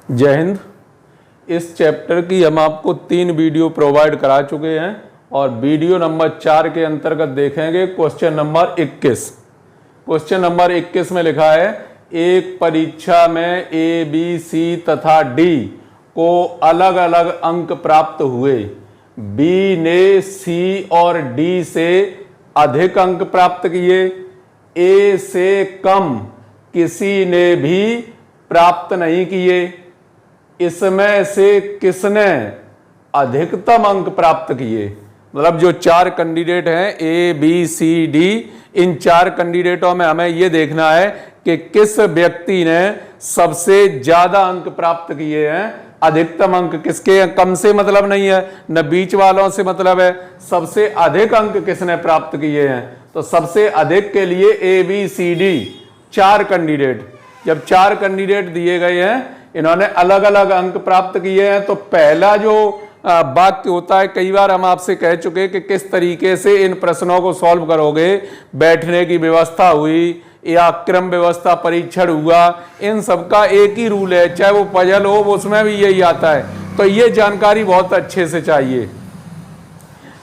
जय हिंद। इस चैप्टर की हम आपको 3 वीडियो प्रोवाइड करा चुके हैं और वीडियो नंबर 4 के अंतर्गत देखेंगे क्वेश्चन नंबर 21। क्वेश्चन नंबर 21 में लिखा है, एक परीक्षा में ए, बी, सी तथा डी को अलग अलग अंक प्राप्त हुए। बी ने सी और डी से अधिक अंक प्राप्त किए। ए से कम किसी ने भी प्राप्त नहीं किए। इसमें से किसने अधिकतम अंक प्राप्त किए? मतलब जो 4 कैंडिडेट हैं ए, बी, सी, डी, इन 4 कैंडिडेटों में हमें यह देखना है कि किस व्यक्ति ने सबसे ज्यादा अंक प्राप्त किए हैं। अधिकतम अंक किसके हैं? कम से मतलब नहीं है, न बीच वालों से मतलब है, सबसे अधिक अंक किसने प्राप्त किए हैं। तो सबसे अधिक के लिए ए, बी, सी, डी 4 कैंडिडेट, जब 4 कैंडिडेट दिए गए हैं, इन्होंने अलग अलग अंक प्राप्त किए हैं, तो पहला जो वाक्य होता है, कई बार हम आपसे कह चुके कि किस तरीके से इन प्रश्नों को सॉल्व करोगे। बैठने की व्यवस्था हुई या क्रम व्यवस्था परीक्षण हुआ, इन सब का एक ही रूल है, चाहे वो पजल हो वो उसमें भी यही आता है। तो ये जानकारी बहुत अच्छे से चाहिए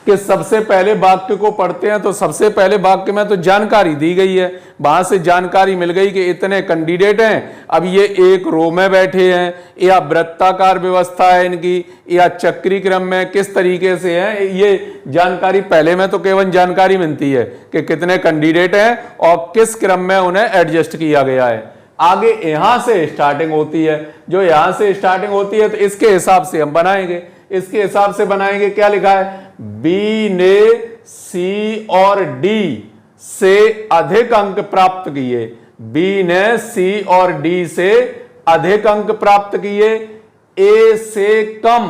कि सबसे पहले वाक्य को पढ़ते हैं तो सबसे पहले वाक्य में तो जानकारी दी गई है, वहां से जानकारी मिल गई कि इतने कैंडिडेट हैं। अब ये एक रो में बैठे हैं या वृत्ताकार व्यवस्था है इनकी या चक्री क्रम में किस तरीके से है, ये जानकारी पहले में तो केवल जानकारी मिलती है कि कितने कैंडिडेट हैं और किस क्रम में उन्हें एडजस्ट किया गया है। आगे यहां से स्टार्टिंग होती है, जो यहां से स्टार्टिंग होती है तो इसके हिसाब से हम बनाएंगे। इसके हिसाब से बनाएंगे, क्या लिखा है? बी ने सी और डी से अधिक अंक प्राप्त किए। बी ने सी और डी से अधिक अंक प्राप्त किए। ए से कम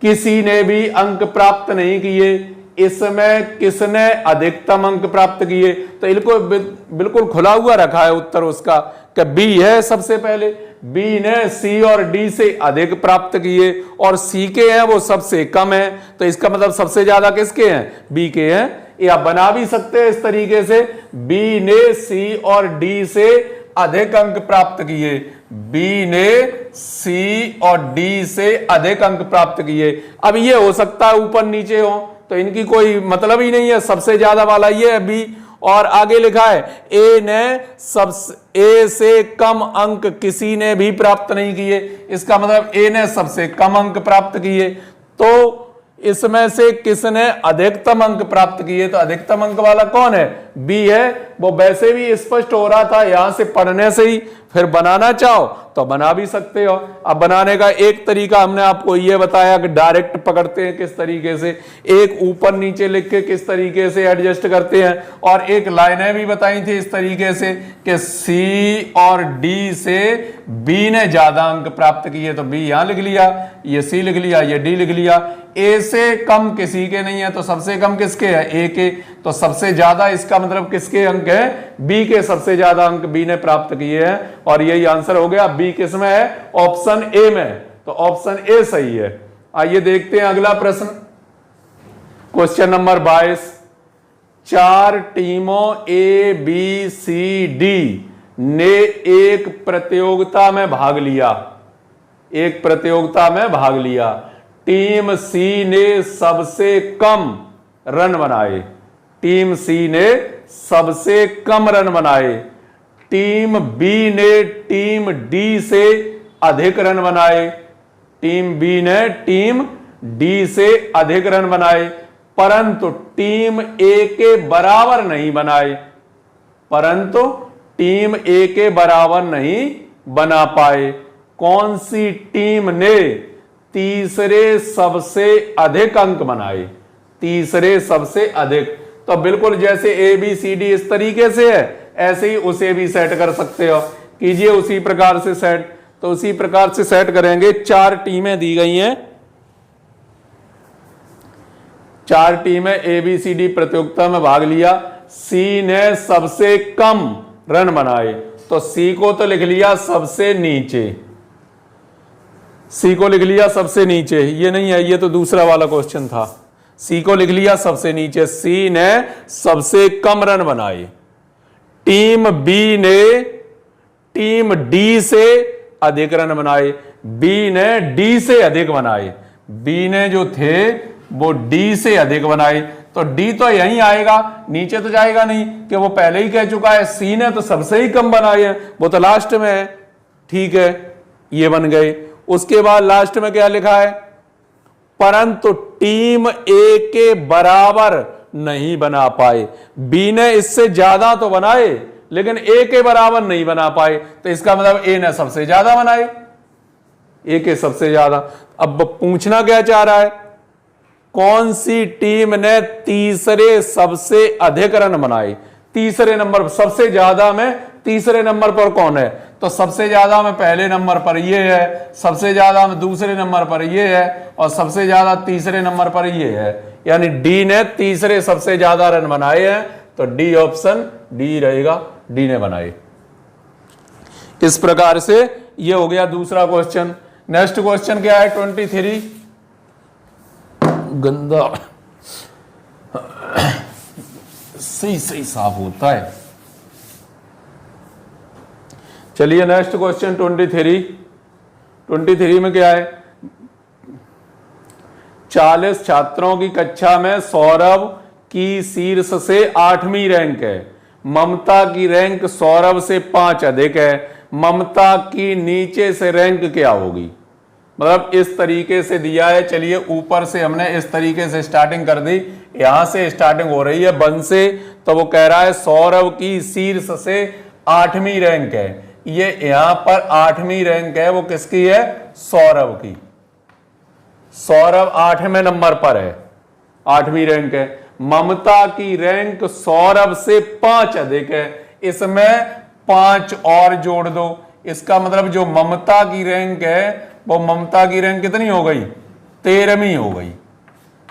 किसी ने भी अंक प्राप्त नहीं किए। इसमें किसने अधिकतम अंक प्राप्त किए? तो इनको बिल्कुल खुला हुआ रखा है उत्तर उसका कि बी है सबसे पहले। बी ने सी और डी से अधिक प्राप्त किए और सी के हैं वो सबसे कम है, तो इसका मतलब सबसे ज्यादा किसके हैं? बी के हैं। या बना भी सकते हैं इस तरीके से, बी ने सी और डी से अधिक अंक प्राप्त किए। बी ने सी और डी से अधिक अंक प्राप्त किए। अब ये हो सकता है ऊपर नीचे हो, तो इनकी कोई मतलब ही नहीं है, सबसे ज्यादा वाला ये है बी। और आगे लिखा है ए ने ए से कम अंक किसी ने भी प्राप्त नहीं किए। इसका मतलब ए ने सबसे कम अंक प्राप्त किए। तो इसमें से किसने अधिकतम अंक प्राप्त किए? तो अधिकतम अंक वाला कौन है? बी है। वो वैसे भी स्पष्ट हो रहा था यहां से पढ़ने से ही, फिर बनाना चाहो तो बना भी सकते हो। अब बनाने का एक तरीका हमने आपको यह बताया कि डायरेक्ट पकड़ते हैं किस तरीके से, एक ऊपर नीचे लिख के किस तरीके से एडजस्ट करते हैं, और एक लाइनें भी बताई थी इस तरीके से कि सी और डी से बी ने ज्यादा अंक प्राप्त किए, तो बी यहां लिख लिया, ये सी लिख लिया, ये डी लिख लिया। ए से कम किसी के नहीं है, तो सबसे कम किसके है? ए के। तो सबसे ज्यादा इसका मतलब किसके अंक है? बी के सबसे ज्यादा अंक बी ने प्राप्त किए हैं, और यही आंसर हो गया। बी किस में है? ऑप्शन ए में। तो ऑप्शन ए सही है। आइए देखते हैं अगला प्रश्न, क्वेश्चन नंबर 22। 4 टीमों ए, बी, सी, डी ने एक प्रतियोगिता में भाग लिया। एक प्रतियोगिता में भाग लिया। टीम सी ने सबसे कम रन बनाए। टीम सी ने सबसे कम रन बनाए। टीम बी ने टीम डी से अधिक रन बनाए। टीम बी ने टीम डी से अधिक रन बनाए, परंतु टीम ए के बराबर नहीं बनाए। परंतु टीम ए के बराबर नहीं बना पाए। कौन सी टीम ने तीसरे सबसे अधिक अंक बनाए? तीसरे सबसे अधिक। तो बिल्कुल जैसे ए, बी, सी, डी इस तरीके से है, ऐसे ही उसे भी सेट कर सकते हो। कीजिए उसी प्रकार से सेट। तो उसी प्रकार से सेट करेंगे। 4 टीमें दी गई हैं, 4 टीमें ए, बी, सी, डी प्रतियोगिता में भाग लिया। सी ने सबसे कम रन बनाए, तो सी को तो लिख लिया सबसे नीचे। सी को लिख लिया सबसे नीचे, ये नहीं है, ये तो दूसरा वाला क्वेश्चन था। सी को लिख लिया सबसे नीचे। सी ने सबसे कम रन बनाए। टीम बी ने टीम डी से अधिक रन बनाए, बी ने डी से अधिक बनाए, बी ने जो थे वो डी से अधिक बनाए, तो डी तो यहीं आएगा, नीचे तो जाएगा नहीं कि वो पहले ही कह चुका है। सी ने तो सबसे ही कम बनाए हैं, वो तो लास्ट में है, ठीक है, ये बन गए। उसके बाद लास्ट में क्या लिखा है, परंतु टीम ए के बराबर नहीं बना पाए। बी ने इससे ज्यादा तो बनाए लेकिन ए के बराबर नहीं बना पाए, तो इसका मतलब ए ने सबसे ज्यादा बनाए, ए के सबसे ज्यादा। अब पूछना क्या चाह रहा है, कौन सी टीम ने तीसरे सबसे अधिक रन बनाए, तीसरे नंबर, सबसे ज्यादा में तीसरे नंबर पर कौन है, तो सबसे ज्यादा में पहले नंबर पर ये है, सबसे ज्यादा में दूसरे नंबर पर ये है, और सबसे ज्यादा तीसरे नंबर पर ये है, यानी डी ने तीसरे सबसे ज्यादा रन बनाए हैं, तो डी ऑप्शन डी रहेगा, डी ने बनाए। इस प्रकार से ये हो गया दूसरा क्वेश्चन। नेक्स्ट क्वेश्चन क्या है 23, गंदा सही सही साफ होता है। चलिए नेक्स्ट क्वेश्चन 23 में क्या है, 40 छात्रों की कक्षा में सौरभ की शीर्ष से 8वीं रैंक है, ममता की रैंक सौरभ से 5 अधिक है, ममता की नीचे से रैंक क्या होगी। मतलब इस तरीके से दिया है। चलिए ऊपर से हमने इस तरीके से स्टार्टिंग कर दी, यहां से स्टार्टिंग हो रही है 1 से, तो वो कह रहा है सौरभ की शीर्ष से 8वीं रैंक है, ये यहां पर 8वीं रैंक है, वो किसकी है, सौरभ की। सौरभ 8वें नंबर पर है, 8वीं रैंक है। ममता की रैंक सौरभ से 5 अधिक है, इसमें 5 और जोड़ दो, इसका मतलब जो ममता की रैंक है वो ममता की रैंक कितनी हो गई, 13वीं हो गई,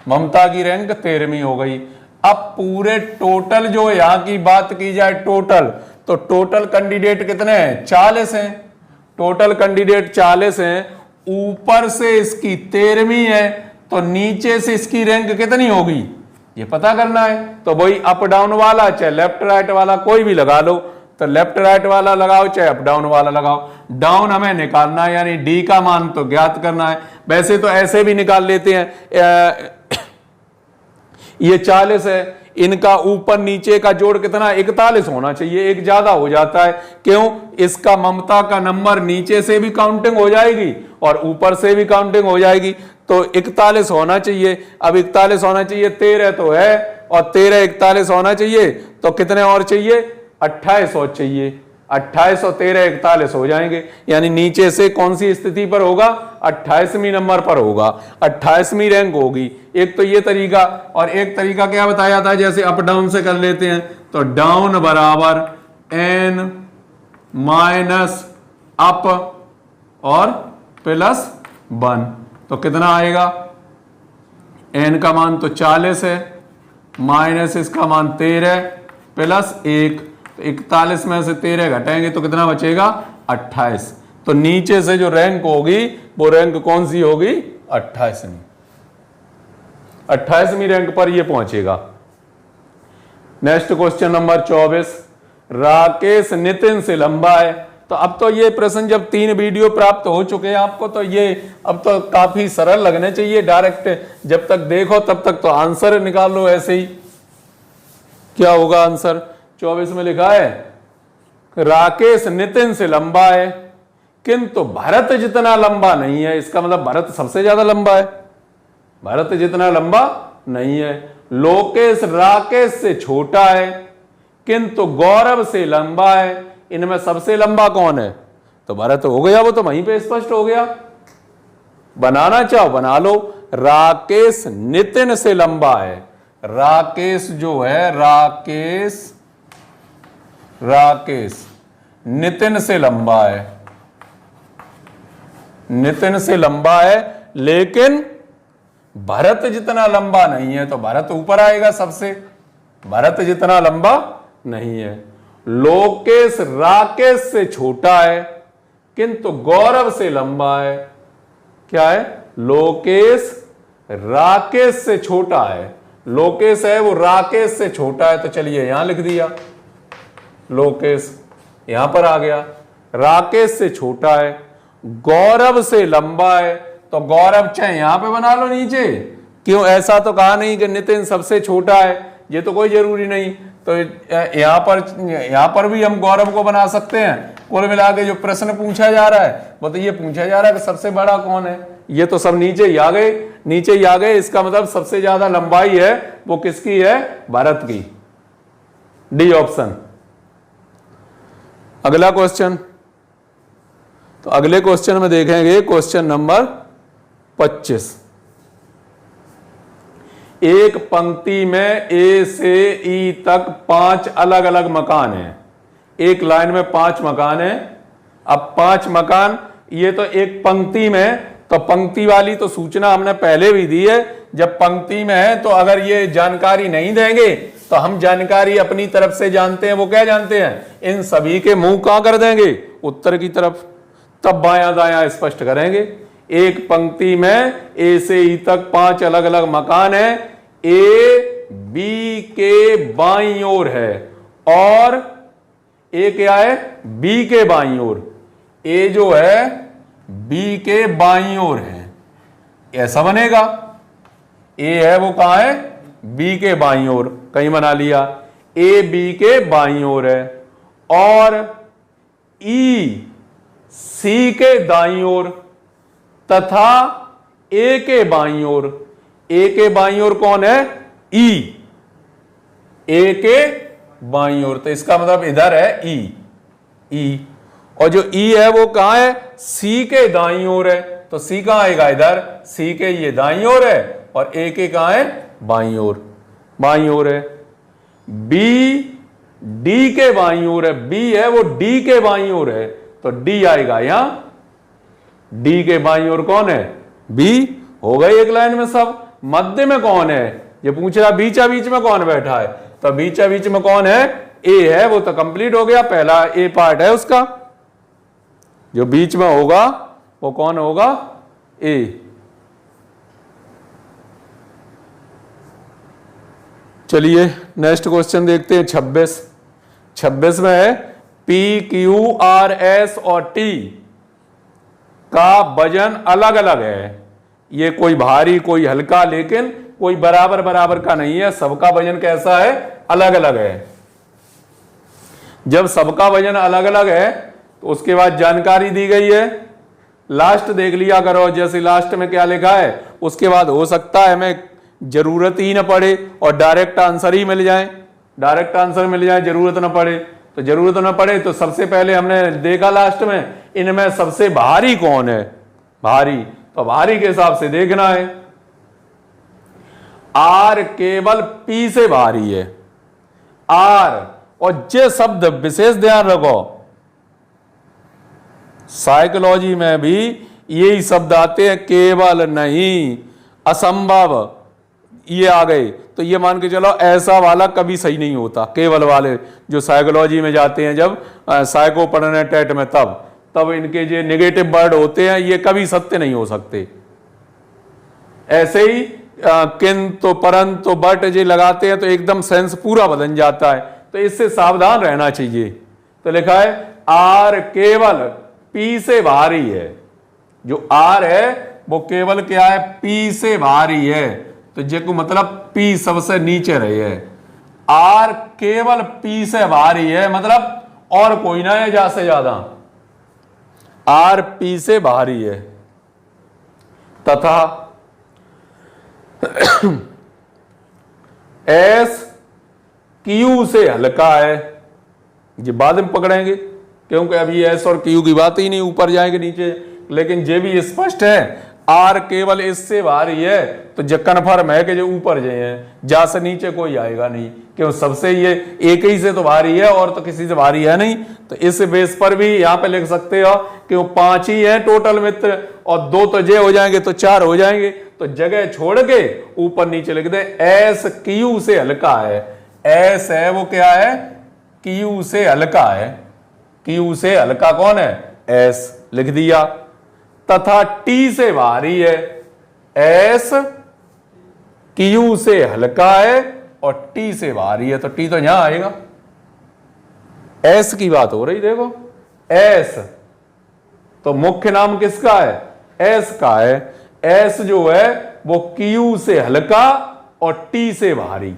ममता की रैंक 13वीं हो गई। अब पूरे टोटल जो यहां की बात की जाए टोटल, तो टोटल कैंडिडेट कितने हैं, 40 हैं, टोटल कैंडिडेट 40 हैं, ऊपर से इसकी 13वीं है, तो नीचे से इसकी रैंक कितनी होगी ये पता करना है। तो वही अप डाउन वाला चाहे लेफ्ट राइट वाला कोई भी लगा लो, तो लेफ्ट राइट वाला लगाओ चाहे अप डाउन वाला लगाओ, डाउन हमें निकालना है, यानी डी का मान तो ज्ञात करना है। वैसे तो ऐसे भी निकाल लेते हैं, ये 40 है, इनका ऊपर नीचे का जोड़ कितना 41 होना चाहिए, एक ज्यादा हो जाता है, क्यों, इसका ममता का नंबर नीचे से भी काउंटिंग हो जाएगी और ऊपर से भी काउंटिंग हो जाएगी, तो 41 होना चाहिए। अब 41 होना चाहिए, 13 तो है, और 13 41 होना चाहिए, तो कितने और चाहिए, 28 और चाहिए, 28 और 13 41 हो जाएंगे, यानी नीचे से कौन सी स्थिति पर होगा, 28वीं नंबर पर होगा, 28वीं रैंक होगी। एक तो ये तरीका, और एक तरीका क्या बताया था, जैसे अप डाउन से कर लेते हैं, तो डाउन बराबर n माइनस अप और प्लस 1, तो कितना आएगा, n का मान तो 40 है, माइनस इसका मान 13 प्लस 1, तो 41 में से 13 घटाएंगे तो कितना बचेगा, 28। तो नीचे से जो रैंक होगी वो रैंक कौन सी होगी, 28वीं रैंक पर ये पहुंचेगा। Next question number 24, Rakesh Nitin से लंबा है। तो अब तो ये प्रश्न जब 3 वीडियो प्राप्त हो चुके हैं आपको, तो ये अब तो काफी सरल लगने चाहिए, डायरेक्ट जब तक देखो तब तक तो आंसर निकाल लो ऐसे ही। क्या होगा आंसर, 24 में लिखा है राकेश नितिन से लंबा है किंतु भरत जितना लंबा नहीं है, इसका मतलब भरत सबसे ज्यादा लंबा है, भरत जितना लंबा नहीं है। लोकेश राकेश से छोटा है किंतु गौरव से लंबा है, इनमें सबसे लंबा कौन है, तो भरत हो गया, वो तो वहीं पे स्पष्ट हो गया। बनाना चाहो बना लो, राकेश नितिन से लंबा है, राकेश जो है राकेश नितिन से लंबा है, नितिन से लंबा है, लेकिन भरत जितना लंबा नहीं है, तो भरत ऊपर आएगा सबसे, भरत जितना लंबा नहीं है। लोकेश राकेश से छोटा है किंतु गौरव से लंबा है, क्या है, लोकेश राकेश से छोटा है, लोकेश है वो राकेश से छोटा है, तो चलिए यहां लिख दिया, लोकेश यहां पर आ गया, राकेश से छोटा है, गौरव से लंबा है, तो गौरव चाहे यहां पे बना लो नीचे, क्यों, ऐसा तो कहा नहीं कि नितिन सबसे छोटा है, ये तो कोई जरूरी नहीं। तो यहां पर भी हम गौरव को बना सकते हैं। कुल मिला के जो प्रश्न पूछा जा रहा है वो तो ये पूछा जा रहा है कि सबसे बड़ा कौन है। ये तो सब नीचे ही आ गए, नीचे ही आ गए। इसका मतलब सबसे ज्यादा लंबाई है वो किसकी है, भरत की। D option. अगला क्वेश्चन, तो अगले क्वेश्चन में देखेंगे क्वेश्चन नंबर 25। एक पंक्ति में ए से ई तक 5 अलग अलग मकान हैं। एक लाइन में 5 मकान हैं। अब 5 मकान, ये तो एक पंक्ति में, तो पंक्ति वाली तो सूचना हमने पहले भी दी है। जब पंक्ति में है तो अगर ये जानकारी नहीं देंगे तो हम जानकारी अपनी तरफ से जानते हैं। वो क्या जानते हैं, इन सभी के मुंह कहां कर देंगे, उत्तर की तरफ, तब बायां दायां स्पष्ट करेंगे। एक पंक्ति में ए से ई तक 5 अलग अलग मकान है। ए बी के बाईं ओर है और ए क्या है, बी के बाईं ओर। ए जो है बी के बाईं ओर है, ऐसा बनेगा। ए है वो कहां है, बी के बाईं ओर, कहीं बना लिया। ए बी के बाईं ओर है और ई सी के दाईं ओर तथा ए के बाईं ओर। ए के बाईं ओर कौन है, ई, ए के बाईं ओर, तो इसका मतलब इधर है ई, ई। और जो ई है वो कहां है, सी के दाईं ओर है, तो सी कहां आएगा, इधर। सी के ये दाईं ओर है और ए के कहां है, बाईं ओर, बाईं ओर है। बी डी के बाईं ओर है, बी है वो डी के बाईं ओर है, तो डी आएगा यहां। डी के बाईं ओर कौन है, बी। हो गई एक लाइन में सब। मध्य में कौन है, ये पूछ रहा बीचा बीच में कौन बैठा है, तो बीचा बीच में कौन है, ए है, वो तो कंप्लीट हो गया, पहला ए पार्ट है उसका। जो बीच में होगा वो कौन होगा, ए। चलिए नेक्स्ट क्वेश्चन देखते हैं 26। 26 में है पी क्यू आर एस और टी का वजन अलग अलग है। ये कोई भारी कोई हल्का, लेकिन कोई बराबर बराबर का नहीं है। सबका वजन कैसा है, अलग अलग है। जब सबका वजन अलग अलग है तो उसके बाद जानकारी दी गई है। लास्ट देख लिया करो, जैसे लास्ट में क्या लिखा है, उसके बाद हो सकता है हमें जरूरत ही ना पड़े और डायरेक्ट आंसर ही मिल जाए, डायरेक्ट आंसर मिल जाए, जरूरत ना पड़े। तो जरूरत ना पड़े तो सबसे पहले हमने देखा लास्ट में, इनमें सबसे भारी कौन है, भारी, तो भारी के हिसाब से देखना है। आर केवल पी से भारी है, आर। और ये शब्द विशेष ध्यान रखो, साइकोलॉजी में भी यही शब्द आते हैं, केवल नहीं, असंभव, ये आ गए तो ये मान के चलो ऐसा वाला कभी सही नहीं होता। केवल वाले जो साइकोलॉजी में जाते हैं जब साइको पढ़ने टेट में, तब इनके जो नेगेटिव वर्ड होते हैं ये कभी सत्य नहीं हो सकते। ऐसे ही किंतु परंतु बट जो लगाते हैं तो एकदम सेंस पूरा बदल जाता है, तो इससे सावधान रहना चाहिए। तो लिखा है आर केवल पी से भारी है। जो आर है वो केवल क्या है, पी से भारी है, तो जे को मतलब पी सबसे नीचे रही है। आर केवल पी से भारी है मतलब और कोई ना है, जा से ज्यादा आर पी से भारी है। तथा एस क्यू से हल्का है। ये बाद में पकड़ेंगे क्योंकि अभी एस और क्यू की बात ही नहीं, ऊपर जाएंगे नीचे। लेकिन ये भी स्पष्ट है, आर केवल इससे भारी है, तो जो कन्फर्म है कि जो ऊपर जाए हैं, जा से नीचे कोई आएगा नहीं, क्यों सबसे ये एक ही से तो भारी है और तो किसी से भारी है नहीं। तो इस बेस पर भी यहां पे लिख सकते हो कि वो 5 ही है टोटल मित्र, और 2 तो जे हो जाएंगे तो 4 हो जाएंगे। तो जगह छोड़ के ऊपर नीचे लिख दे, एस क्यू से हल्का है। एस है वो क्या है, क्यू से हल्का है। क्यू से हल्का कौन है, एस, लिख दिया। तथा टी से भारी है। एस क्यू से हल्का है और टी से भारी है, तो टी तो यहां आएगा। एस की बात हो रही, देखो एस तो मुख्य नाम किसका है? एस का है। एस जो है वो क्यू से हल्का और टी से भारी।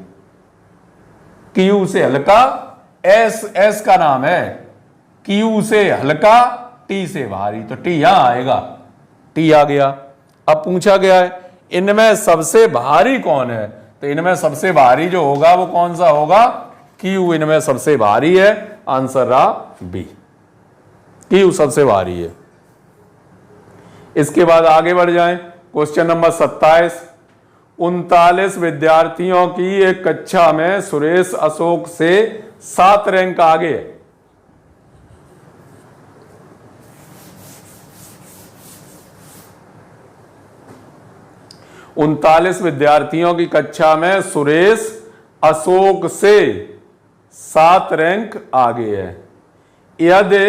क्यू से हल्का, एस का नाम है, क्यू से हल्का टी से भारी, तो टी यहां आएगा, टी आ गया। अब पूछा गया है इनमें सबसे भारी कौन है, तो इनमें सबसे भारी जो होगा वो कौन सा होगा? क्यू इनमें सबसे भारी है। आंसर रहा बी, क्यू सबसे भारी है। इसके बाद आगे बढ़ जाएं। Question number 27। 39 विद्यार्थियों की एक कक्षा में सुरेश अशोक से 7 रैंक आगे है। उनतालीस विद्यार्थियों की कक्षा में सुरेश अशोक से 7 रैंक आगे है। यदि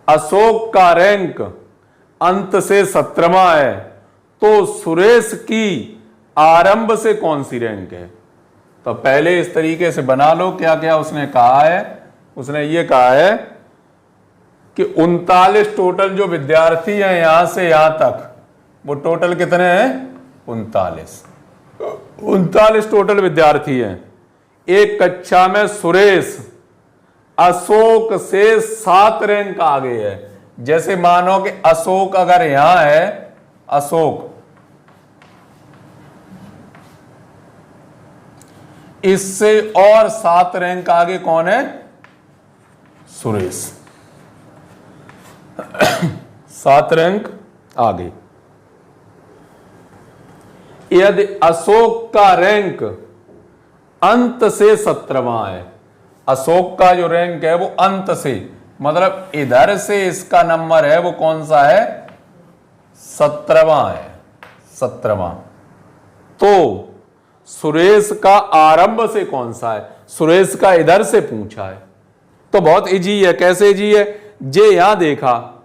अशोक का रैंक अंत से 17वां है तो सुरेश की आरंभ से कौन सी रैंक है? तो पहले इस तरीके से बना लो। क्या क्या उसने कहा है? उसने ये कहा है कि 39 टोटल जो विद्यार्थी हैं यहां से यहां तक, वो टोटल कितने हैं? 39 टोटल विद्यार्थी हैं। एक कक्षा में सुरेश अशोक से 7 रैंक आगे है। जैसे मानो कि अशोक अगर यहां है, अशोक इससे और 7 रैंक आगे कौन है? सुरेश। 7 रैंक आगे। यदि अशोक का रैंक अंत से 17वां है, अशोक का जो रैंक है वो अंत से, मतलब इधर से इसका नंबर है वो कौन सा है? 17वां है, 17वां। तो सुरेश का आरंभ से कौन सा है? सुरेश का इधर से पूछा है, तो बहुत इजी है। कैसे इजी है? जे यहां देखा,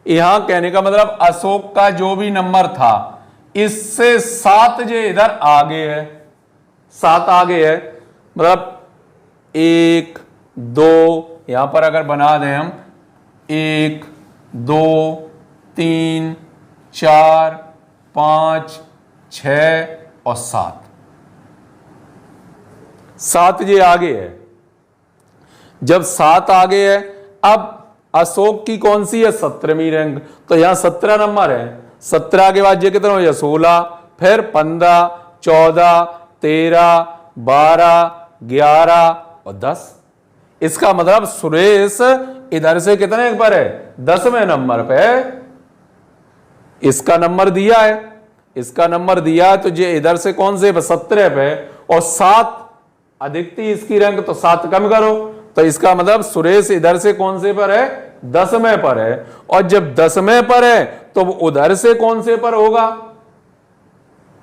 यहां कहने का मतलब अशोक का जो भी नंबर था इससे 7 जे इधर आगे है, 7 आगे है, मतलब 1 2, यहां पर अगर बना दें हम 1 2 3 4 5 6 और 7 जे आगे है। जब 7 आगे है, अब अशोक की कौन सी है? 17वीं रैंक, तो यहां 17 नंबर है। 17 के बाद ये कितना हो जाए? 16, फिर 15 14 13 12 11 और 10। इसका मतलब सुरेश इधर से कितने पर है? 10वें नंबर पे। इसका नंबर दिया है, इसका नंबर दिया है, तो ये इधर से कौन से? 17 पे। और 7 अधिक थी इसकी रैंक, तो 7 कम करो, तो इसका मतलब सुरेश इधर से कौन से पर है? 10वें पर है। और जब 10वें पर है तो उधर से कौन से पर होगा?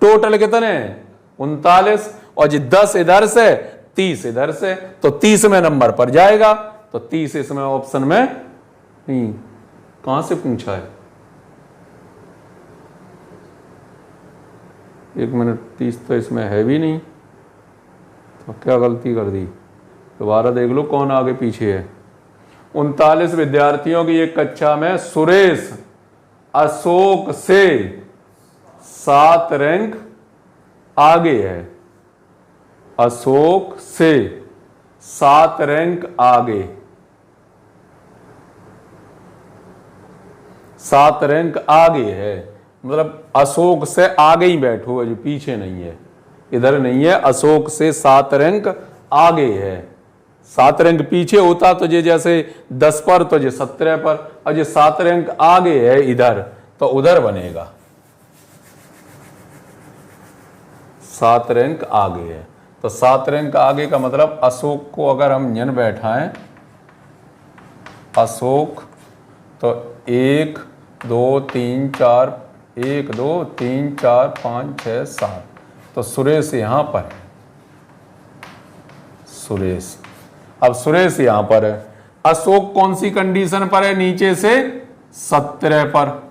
टोटल कितने हैं? 39। और जी 10 इधर से, 30 इधर से, तो 30वें नंबर पर जाएगा। तो 30 इसमें ऑप्शन में नहीं। कहां से पूछा है? 1 मिनट, 30 तो इसमें है भी नहीं, तो क्या गलती कर दी? दोबारा देख लो कौन आगे पीछे है। 39 विद्यार्थियों की एक कक्षा में सुरेश अशोक से 7 रैंक आगे है। अशोक से 7 रैंक आगे, 7 रैंक आगे है, मतलब अशोक से आगे ही बैठो, जो पीछे नहीं है, इधर नहीं है। अशोक से 7 रैंक आगे है। 7 रैंक पीछे होता तो ये जैसे 10 पर, तो ये 17 पर, और ये 7 रैंक आगे है इधर, तो उधर बनेगा। 7 रैंक आगे है, तो 7 रैंक आगे का मतलब अशोक को अगर हम यन बैठाएं, अशोक, तो 1 2 3 4, 1 2 3 4 5 6 7, तो सुरेश यहां पर है। सुरेश, अब सुरेश यहां पर है। अशोक कौन सी कंडीशन पर है? नीचे से 17 पर,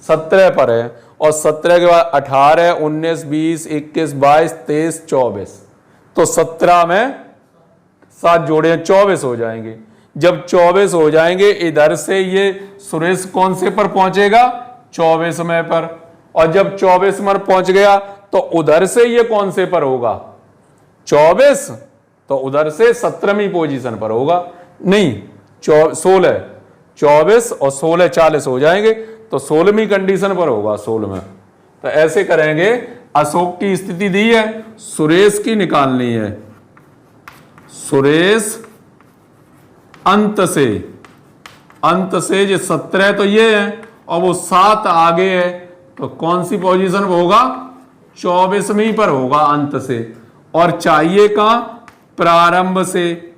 17 पर है। और 17 के बाद 18 19 20 21 22 23 24, तो 17 में 7 जोड़े 24 हो जाएंगे। जब 24 हो जाएंगे इधर से ये सुरेश कौन से पर पहुंचेगा, 24वें पर, और जब 24 पर पहुंच गया तो उधर से ये कौन से पर होगा, 24, तो उधर से 17वीं पोजीशन पर होगा, नहीं 16, 24 और 16 40 हो जाएंगे तो 16वीं कंडीशन पर होगा, 16 तो ऐसे करेंगे। अशोक की स्थिति दी है, सुरेश की निकालनी है। सुरेश अंत से जो 17 तो ये है और वो 7 आगे है, तो कौन सी पोजीशन पर होगा, 24वीं पर होगा अंत से। और चाहिए कहां, प्रारंभ से।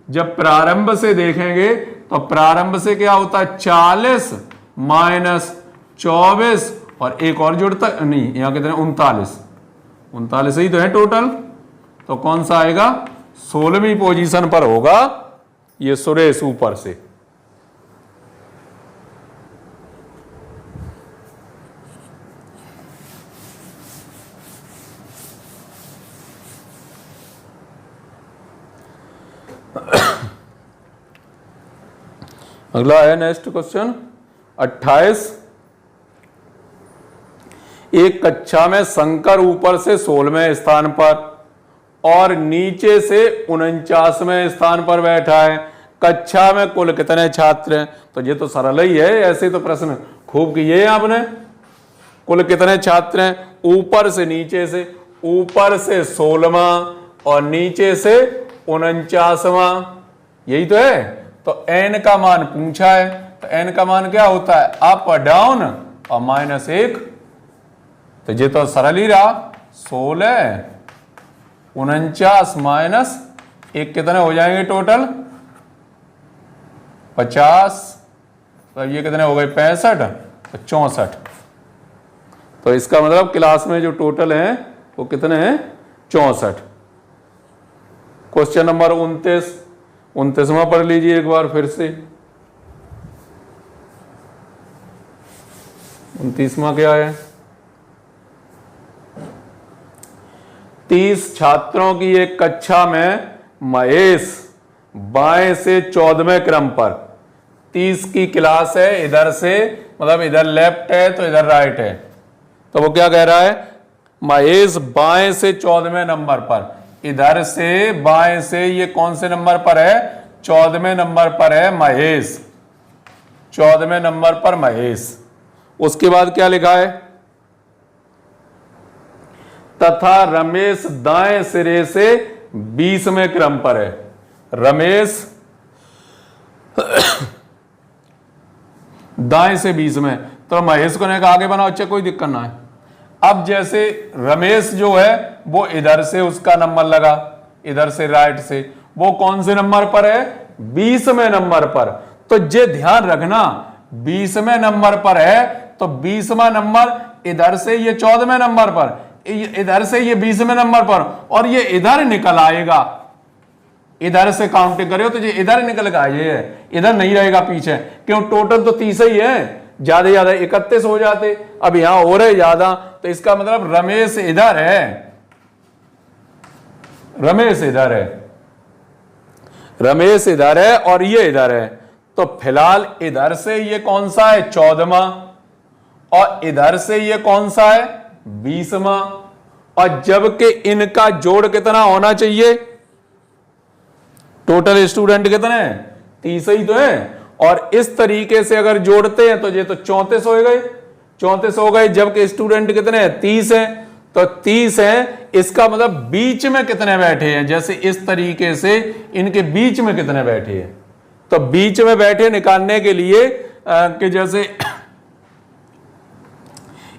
जब प्रारंभ से देखेंगे तो प्रारंभ से क्या होता है, 40 माइनस 24 और एक और जुड़ता नहीं, यहां कितने 39 ही तो है टोटल, तो कौन सा आएगा, 16वीं पोजीशन पर होगा ये सुरेश ऊपर से। अगला है नेक्स्ट क्वेश्चन 28। एक कक्षा में शंकर ऊपर से 16वें स्थान पर और नीचे से 49वें स्थान पर बैठा है। कक्षा में कुल कितने छात्र हैं, तो ये तो सरल ही है, ऐसे तो प्रश्न खूब किए हैं आपने। कुल कितने छात्र हैं, ऊपर से नीचे से, ऊपर से 16वां और नीचे से 49वां, यही तो है। तो n का मान पूछा है, तो n का मान क्या होता है, अप और डाउन और -1, तो ये तो सरल ही रहा। 16 49 माइनस 1 कितने हो जाएंगे टोटल, 50, तो ये कितने हो गए 65, तो 64। तो इसका मतलब क्लास में जो टोटल है वो कितने हैं, 64। क्वेश्चन नंबर 29वां पढ़ लीजिए एक बार फिर से। 29वां क्या है, 30 छात्रों की एक कक्षा में महेश बाएं से 14वें क्रम पर, 30 की क्लास है, इधर से मतलब इधर लेफ्ट है तो इधर राइट है, तो वो क्या कह रहा है, महेश बाएं से 14वें नंबर पर, इधर से बाएं से ये कौन से नंबर पर है, 14वें नंबर पर है महेश, 14वें नंबर पर महेश। उसके बाद क्या लिखा है, तथा रमेश दाएं सिरे से 20वें क्रम पर है। रमेश दाएं से 20 में, तो महेश को ने कहा आगे बनाओ, अच्छा कोई दिक्कत ना है। अब जैसे रमेश जो है वो इधर से उसका नंबर लगा, इधर से राइट से, वो कौन से नंबर पर है, 20वें नंबर पर। तो ये ध्यान रखना 20वें नंबर पर है तो 20वां नंबर इधर से ये 14वें नंबर पर, इधर से ये 20वें नंबर पर, और ये इधर निकल आएगा, इधर से काउंटिंग करो तो ये इधर निकल के आए, इधर नहीं रहेगा पीछे, क्यों टोटल तो 30 ही है, ज्यादा 31 हो जाते, अब यहां हो रहे ज्यादा, तो इसका मतलब रमेश इधर है, रमेश इधर है, रमेश इधर है और ये इधर है। तो फिलहाल इधर से ये कौन सा है, 14वां, और इधर से ये कौन सा है, 20वां, और जबकि इनका जोड़ कितना होना चाहिए, टोटल स्टूडेंट कितने हैं, 30 ही तो है, और इस तरीके से अगर जोड़ते हैं तो ये तो 34 हो गए, 34 हो गए, जबकि स्टूडेंट कितने हैं, 30 हैं, तो 30 हैं, इसका मतलब बीच में कितने बैठे हैं, जैसे इस तरीके से इनके बीच में कितने बैठे हैं, तो बीच में बैठे निकालने के लिए कि जैसे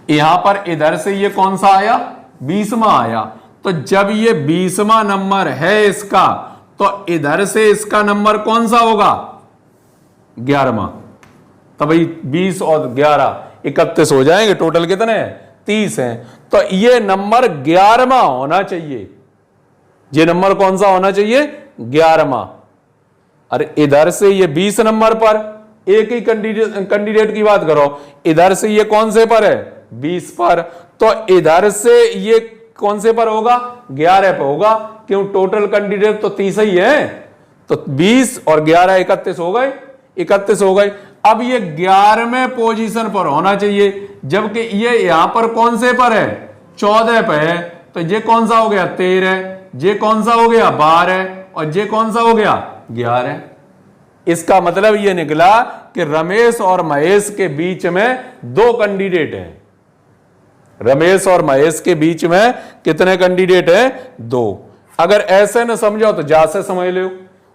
यहां पर इधर से ये कौन सा आया, 20वां आया, तो जब ये 20वां नंबर है इसका, तो इधर से इसका नंबर कौन सा होगा, 11वां, तो भाई 20 और 11 31 हो जाएंगे, टोटल कितने हैं, 30 हैं, तो ये नंबर 11वां होना चाहिए, ये नंबर कौन सा होना चाहिए, 11वां। अरे इधर से ये 20 नंबर पर, एक ही कैंडिडेट की बात करो, इधर से ये कौन से पर है, 20 पर, तो इधर से ये कौन से पर होगा? 11 पर होगा। क्यों? टोटल कैंडिडेट तो 30 ही है, तो 20 और 11 31 हो गए, 31 हो गए। अब ये 11वें पोजीशन पर होना चाहिए, जबकि ये यहां पर कौन से पर है? 14 पे है। तो ये कौन सा हो गया? 13। ये कौन सा हो गया? 12। और ये कौन सा हो गया? 11। इसका मतलब ये निकला कि रमेश और महेश के बीच में 2 कैंडिडेट हैं। रमेश और महेश के बीच में कितने कैंडिडेट हैं? 2। अगर ऐसे न समझो तो जा से समझ लो,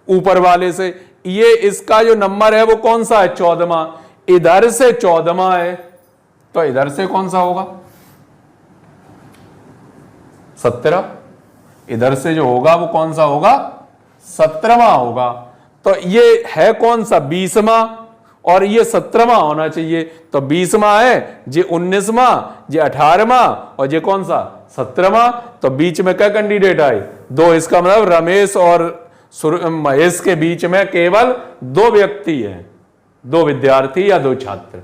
ऊपर वाले से। ये इसका जो नंबर है वो कौन सा है? 14वां। इधर से 14वां है, तो इधर से कौन सा होगा? 17। इधर से जो होगा वो कौन सा होगा? 17वां होगा। तो ये है कौन सा? 20वां, और ये 17वां होना चाहिए। तो 20वां है, ये 19वां, ये 18वां, और ये कौन सा? 17वां। तो बीच में क्या कैंडिडेट आए? 2। इसका मतलब रमेश और महेश के बीच में केवल 2 व्यक्ति हैं, 2 विद्यार्थी या 2 छात्र।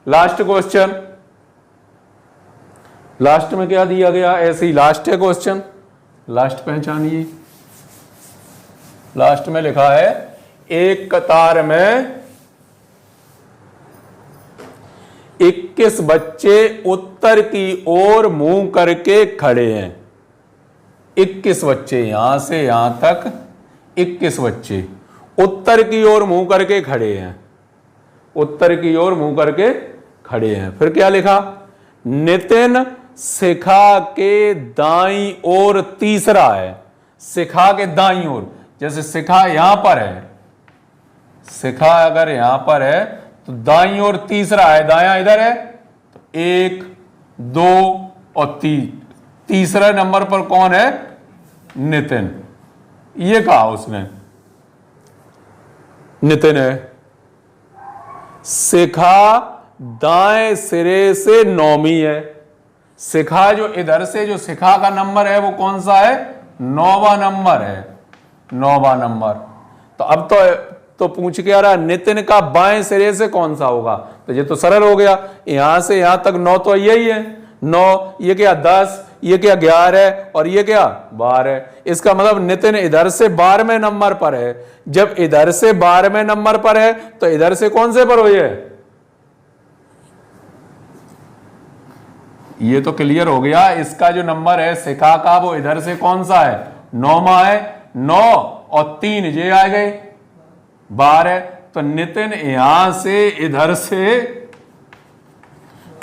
लास्ट क्वेश्चन, लास्ट में क्या दिया गया? ऐसे ही लास्ट है क्वेश्चन, लास्ट पहचानिए। लास्ट में लिखा है एक कतार में 21 बच्चे उत्तर की ओर मुंह करके खड़े हैं। 21 बच्चे, यहां से यहां तक 21 बच्चे उत्तर की ओर मुंह करके खड़े हैं, उत्तर की ओर मुंह करके खड़े हैं। फिर क्या लिखा? नितिन शिखा के दाईं ओर तीसरा है। शिखा के दाईं ओर, जैसे शिखा यहां पर है, शिखा अगर यहां पर है तो दाईं ओर तीसरा है, दायां इधर है, तो 1 2 और 3, तीसरे नंबर पर कौन है? नितिन। ये कहा उसने, नितिन है। शिखा दाएं सिरे से 9वीं है। शिखा जो इधर से जो शिखा का नंबर है वो कौन सा है? 9वां नंबर है, 9वां नंबर। तो अब तो पूछ के आ रहा नितिन का बाएं सिरे से कौन सा होगा? तो ये तो सरल हो गया, यहां से यहां तक 9 तो यही है, 9, ये क्या 10, ये क्या 11 और ये क्या 12। इसका मतलब नितिन इधर से 12वें नंबर पर है। जब इधर से 12वें नंबर पर है तो इधर से कौन से पर हो? ये तो क्लियर हो गया। इसका जो नंबर है शिखा का वो इधर से कौन सा है? 9वां है। 9 और 3 ये आ गए 12। तो नितिन यहां से इधर से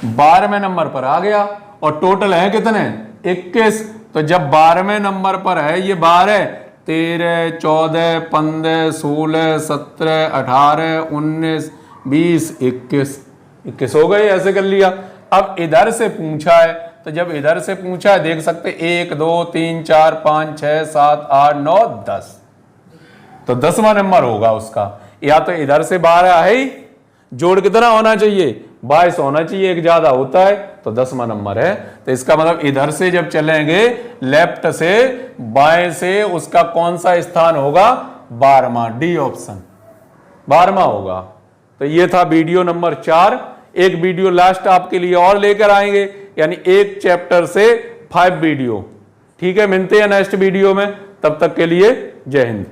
12वें नंबर पर आ गया। और टोटल है कितने? 21। तो जब 12वें नंबर पर है ये 12, 13, 14, 15, 16, 17, 18, 19, 20, 21 हो गए। ऐसे कर लिया। अब इधर से पूछा है, तो जब इधर से पूछा है देख सकते 1 2 3 4 5 6 7 8 9 10, तो 10वां नंबर होगा उसका। या तो इधर से 12 है ही, जोड़ कितना होना चाहिए? 22 होना चाहिए, एक ज्यादा होता है तो 10वां नंबर है। तो इसका मतलब इधर से जब चलेंगे लेफ्ट से बाएं से, उसका कौन सा स्थान होगा? 12वां, डी ऑप्शन 12वां होगा। तो ये था वीडियो नंबर 4। एक वीडियो लास्ट आपके लिए और लेकर आएंगे, यानी एक चैप्टर से 5 वीडियो। ठीक है, मिलते हैं नेक्स्ट वीडियो में, तब तक के लिए जय हिंद।